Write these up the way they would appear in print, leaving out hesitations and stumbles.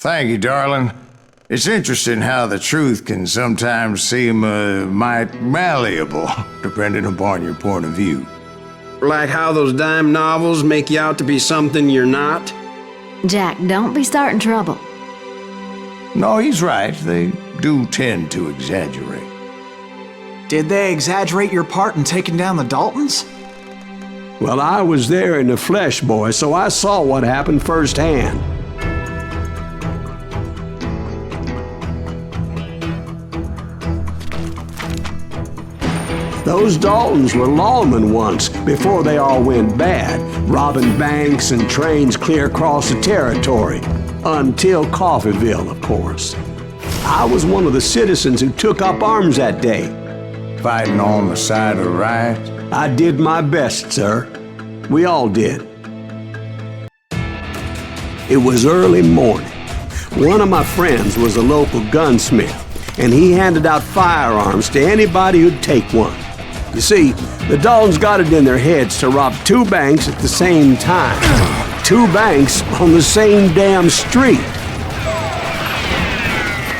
Thank you, darling. It's interesting how the truth can sometimes seem might malleable, depending upon your point of view. Like how those dime novels make you out to be something you're not? Jack, don't be starting trouble. No, he's right. They do tend to exaggerate. Did they exaggerate your part in taking down the Daltons? Well, I was there in the flesh, boy, so I saw what happened firsthand. Those Daltons were lawmen once, before they all went bad, robbing banks and trains clear across the territory. Until Coffeeville, of course. I was one of the citizens who took up arms that day. Fighting on the side of the right? I did my best, sir. We all did. It was early morning. One of my friends was a local gunsmith, and he handed out firearms to anybody who'd take one. You see, the Daltons got it in their heads to rob 2 banks at the same time. 2 banks on the same damn street.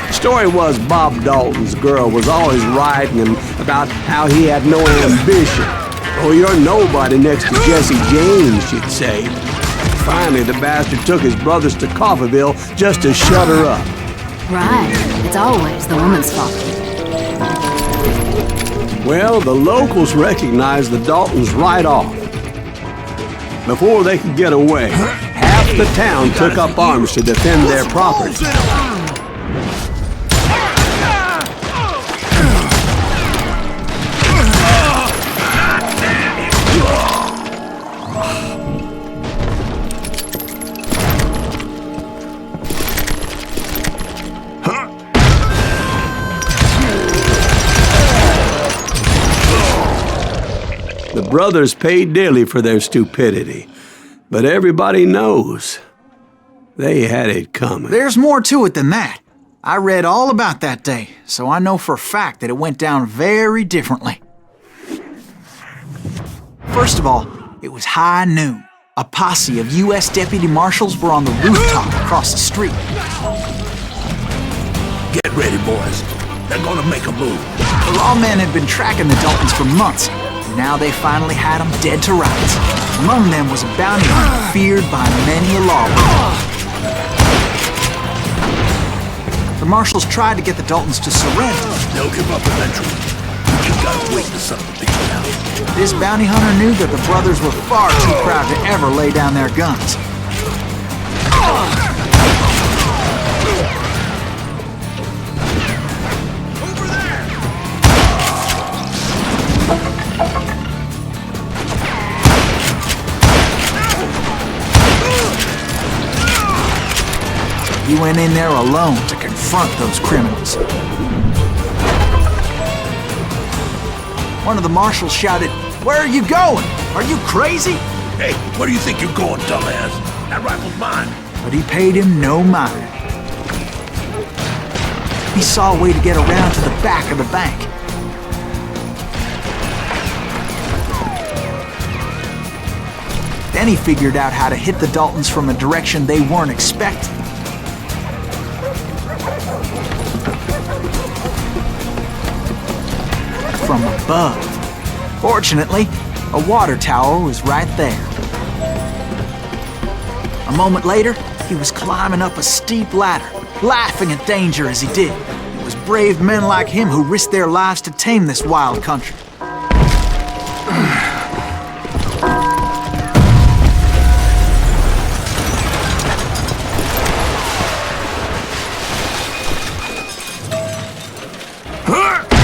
The story was Bob Dalton's girl was always writing him about how he had no ambition. Oh, you're nobody next to Jesse James, she'd say. Finally, the bastard took his brothers to Coffeeville just to shut her up. Right. It's always the woman's fault. Well, the locals recognized the Daltons right off. Before they could get away, half the town took up arms to defend their property. The brothers paid dearly for their stupidity, but everybody knows they had it coming. There's more to it than that. I read all about that day, so I know for a fact that it went down very differently. First of all, it was high noon. A posse of U.S. deputy marshals were on the rooftop across the street. Get ready, boys. They're gonna make a move. The lawmen had been tracking the Daltons for months. Now they finally had them dead to rights. Among them was a bounty hunter feared by many a lawbreaker. The marshals tried to get the Daltons to surrender. They'll give up eventually. We just gotta wait to settle things out. This bounty hunter knew that the brothers were far too proud to ever lay down their guns. He went in there alone to confront those criminals. One of the marshals shouted, "Where are you going? Are you crazy?" Hey, where do you think you're going, dumbass? That rifle's mine. But he paid him no mind. He saw a way to get around to the back of the bank. Then he figured out how to hit the Daltons from a direction they weren't expecting. From above. Fortunately, a water tower was right there. A moment later, he was climbing up a steep ladder, laughing at danger as he did. It was brave men like him who risked their lives to tame this wild country.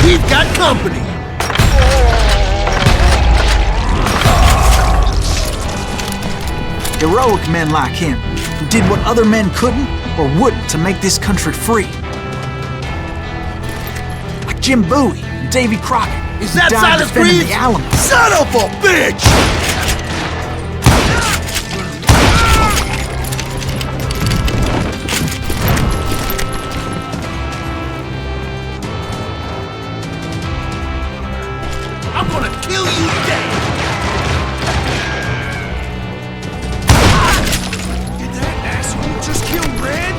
We've got company. Heroic men like him, who did what other men couldn't or wouldn't to make this country free. Like Jim Bowie and Davy Crockett, Is who that died Silas defending Reeves? the Alamo. Son of a bitch! I'm gonna kill you dead! Did that asshole just kill Red?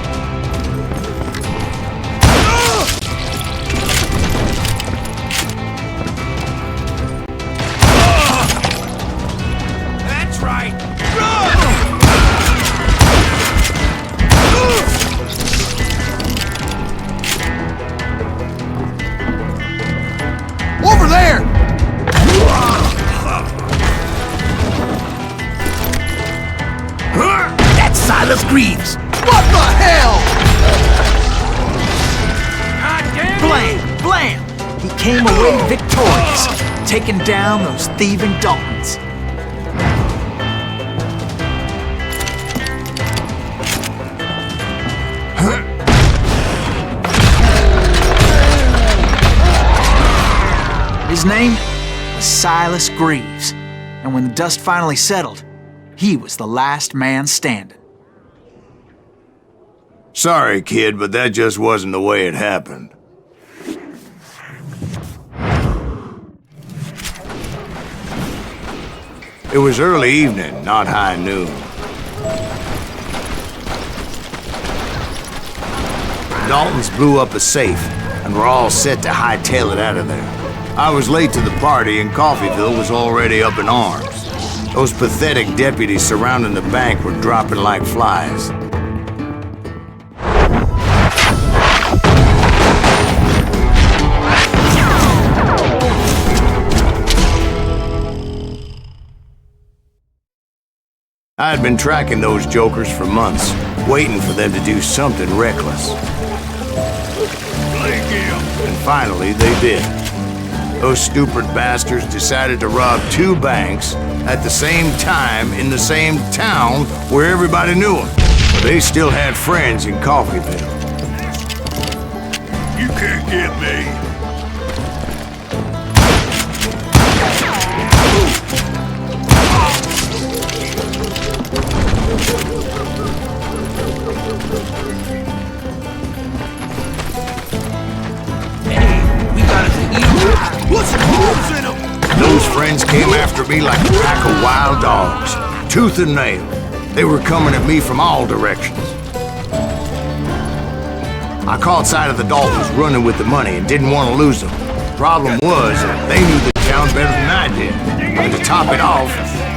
Greaves! What the hell? Blam! Blam! He came away victorious, taking down those thieving Daltons. His name was Silas Greaves, and when the dust finally settled, he was the last man standing. Sorry, kid, but that just wasn't the way it happened. It was early evening, not high noon. The Daltons blew up a safe, and were all set to hightail it out of there. I was late to the party, and Coffeyville was already up in arms. Those pathetic deputies surrounding the bank were dropping like flies. I had been tracking those jokers for months, waiting for them to do something reckless. And finally, they did. Those stupid bastards decided to rob 2 banks at the same time in the same town where everybody knew them. They still had friends in Coffeyville. You can't get me. Those friends came after me like a pack of wild dogs, tooth and nail. They were coming at me from all directions. I caught sight of the Daltons running with the money and didn't want to lose them. Problem was, they knew the town better than I did. And to top it off,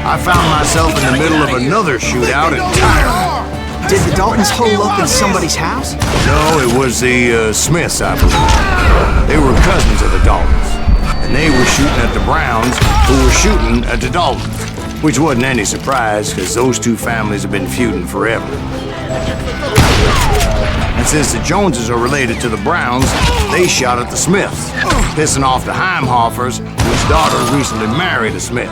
I found myself in the middle of another shootout entirely. Did the Daltons hole up in somebody's house? No, it was the Smiths, I believe. They were cousins of the Daltons. And they were shooting at the Browns, who were shooting at the Daltons. Which wasn't any surprise, because those 2 families have been feuding forever. And since the Joneses are related to the Browns, they shot at the Smiths, pissing off the Heimhoffers, whose daughter recently married a Smith.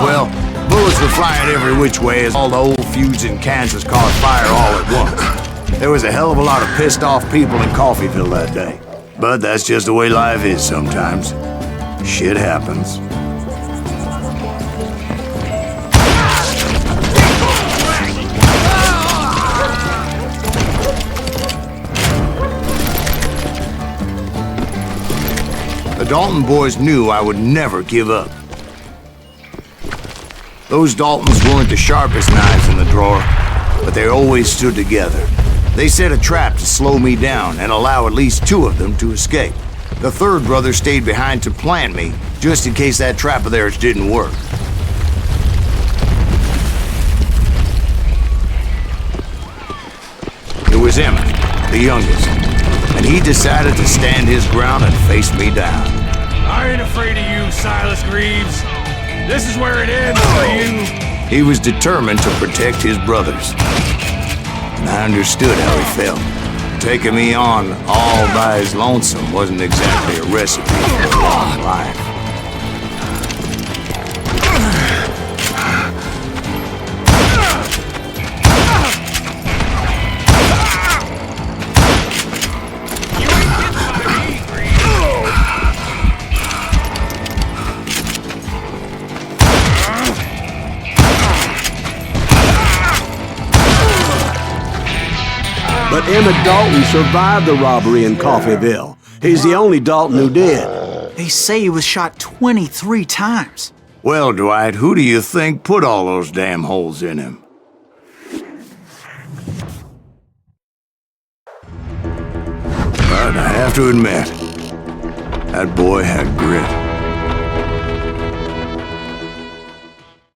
Well, bullets were flying every which way as all the old feuds in Kansas caught fire all at once. There was a hell of a lot of pissed off people in Coffeyville that day. But that's just the way life is sometimes. Shit happens. The Dalton boys knew I would never give up. Those Daltons weren't the sharpest knives in the drawer, but they always stood together. They set a trap to slow me down and allow at least 2 of them to escape. The 3rd brother stayed behind to plant me, just in case that trap of theirs didn't work. It was Emmett, the youngest, and he decided to stand his ground and face me down. I ain't afraid of you, Silas Greaves. This is where it ends for you. He was determined to protect his brothers, and I understood how he felt. Taking me on all by his lonesome wasn't exactly a recipe for a long life. But Emmett Dalton survived the robbery in Coffeyville. He's the only Dalton who did. They say he was shot 23 times. Well, Dwight, who do you think put all those damn holes in him? But I have to admit, that boy had grit.